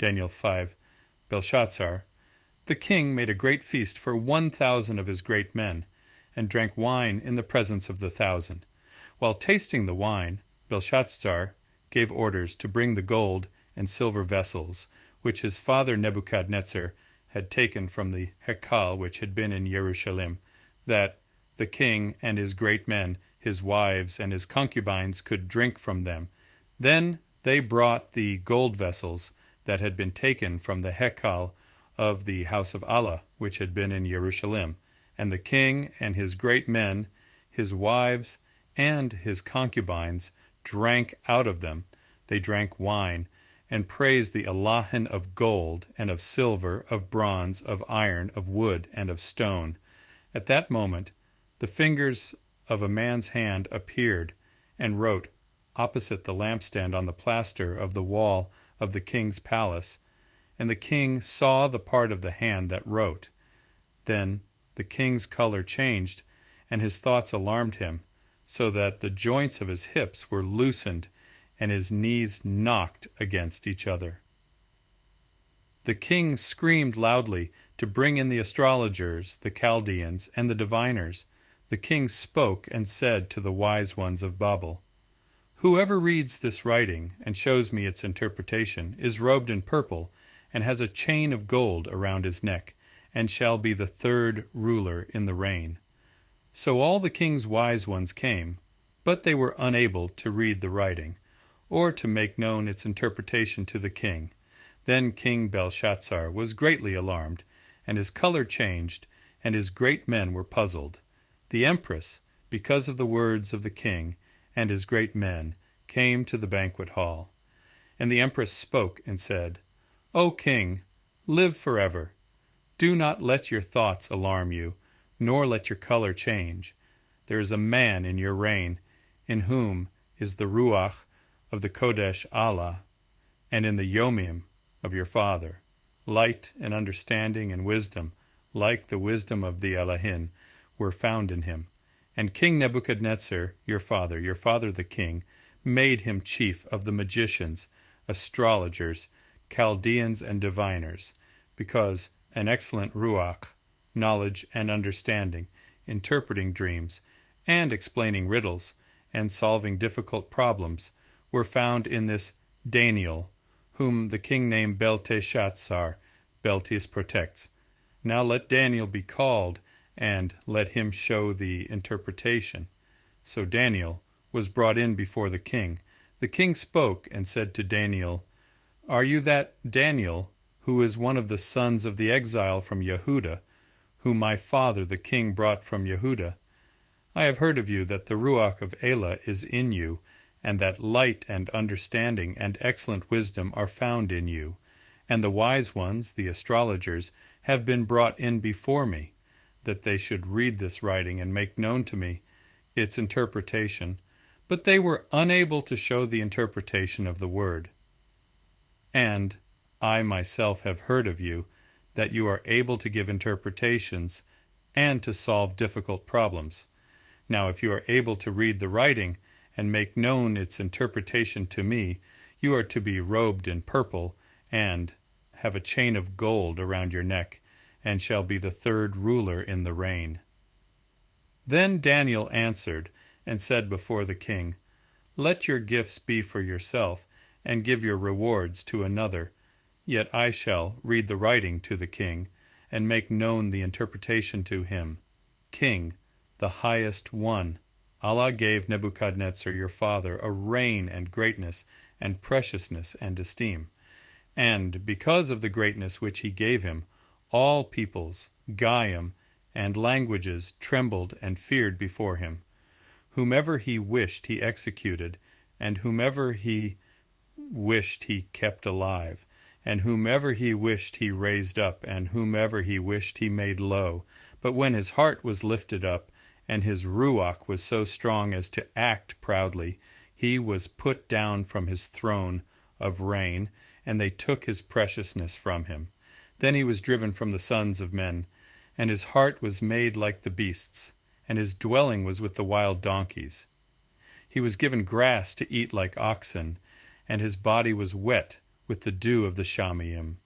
Daniel 5, Belshazzar, the king made a great feast for 1,000 of his great men, and drank wine in the presence of the 1,000. While tasting the wine, Belshazzar gave orders to bring the gold and silver vessels, which his father Nebuchadnezzar had taken from the Hekal which had been in Jerusalem, that the king and his great men, his wives and his concubines, could drink from them. Then they brought the gold vessels that had been taken from the Hekal of the house of Allah, which had been in Jerusalem, and the king and his great men, his wives, and his concubines drank out of them. They drank wine, and praised the Allahin of gold, and of silver, of bronze, of iron, of wood, and of stone. At that moment the fingers of a man's hand appeared, and wrote opposite the lampstand on the plaster of the wall of the king's palace. And the king saw the part of the hand that wrote. Then the king's color changed, and his thoughts alarmed him, so that the joints of his hips were loosened, and his knees knocked against each other. The king screamed loudly to bring in the astrologers, the Chaldeans, and the diviners. The king spoke and said to the wise ones of Babel, "Whoever reads this writing and shows me its interpretation is robed in purple, and has a chain of gold around his neck, and shall be the third ruler in the reign." So all the king's wise ones came, but they were unable to read the writing, or to make known its interpretation to the king. Then King Belshazzar was greatly alarmed, and his color changed, and his great men were puzzled. The empress, because of the words of the king and his great men, came to the banquet hall. And the empress spoke and said, "O king, live forever. Do not let your thoughts alarm you, nor let your color change. There is a man in your reign, in whom is the Ruach of the Kodesh Allah, and in the Yomim of your father. Light and understanding and wisdom, like the wisdom of the Elohim, were found in him. And King Nebuchadnezzar, your father the king, made him chief of the magicians, astrologers, Chaldeans, and diviners, because an excellent Ruach, knowledge and understanding, interpreting dreams, and explaining riddles, and solving difficult problems, were found in this DANIAL, whom the king named Belteshazzar. Beltis protects. Now let Daniel be called, and let him show the interpretation. So Daniel was brought in before the king. The king spoke and said to Daniel, "Are you that Daniel, who is one of the sons of the exile from Yehuda, whom my father the king brought from Yehuda? I have heard of you that the Ruach of Allah is in you, and that light and understanding and excellent wisdom are found in you. And the wise ones, the astrologers, have been brought in before me, that they should read this writing and make known to me its interpretation. But they were unable to show the interpretation of the word. And I myself have heard of you, that you are able to give interpretations and to solve difficult problems. Now if you are able to read the writing and make known its interpretation to me, you are to be robed in purple, and have a chain of gold around your neck, and shall be the third ruler in the reign." Then Daniel answered and said before the king, "Let your gifts be for yourself, and give your rewards to another. Yet I shall read the writing to the king, and make known the interpretation to him. King, the highest one, Allah gave Nebuchadnezzar your father a reign and greatness and preciousness and esteem. And because of the greatness which he gave him, all peoples, Goyim, and languages trembled and feared before him. Whomever he wished he executed, and whomever he wished he kept alive, and whomever he wished he raised up, and whomever he wished he made low. But when his heart was lifted up, and his Ruach was so strong as to act proudly, he was put down from his throne of reign, and they took his preciousness from him. Then he was driven from the sons of men, and his heart was made like the beasts, and his dwelling was with the wild donkeys. He was given grass to eat like oxen, and his body was wet with the dew of the Shamayim,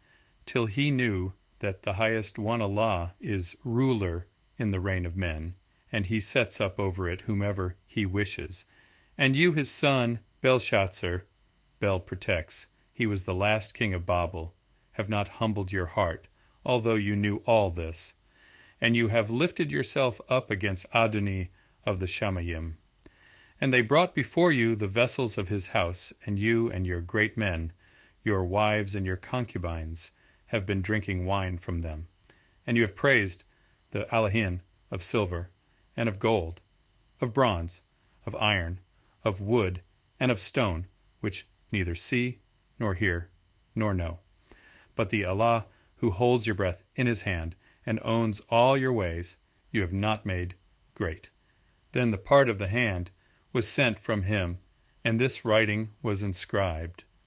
till he knew that the highest one Allah is ruler in the reign of men, and he sets up over it whomever he wishes. And you, his son, Belshazzar, Bel protects, he was the last king of Babel, have not humbled your heart, although you knew all this. And you have lifted yourself up against Adoni of the Shamayim. And they brought before you the vessels of his house, and you and your great men, your wives and your concubines, have been drinking wine from them. And you have praised the Alahin of silver, and of gold, of bronze, of iron, of wood, and of stone, which neither see, nor hear, nor know. But the Allah who holds your breath in his hand, and owns all your ways, you have not made great. Then the part of the hand was sent from him, and this writing was inscribed.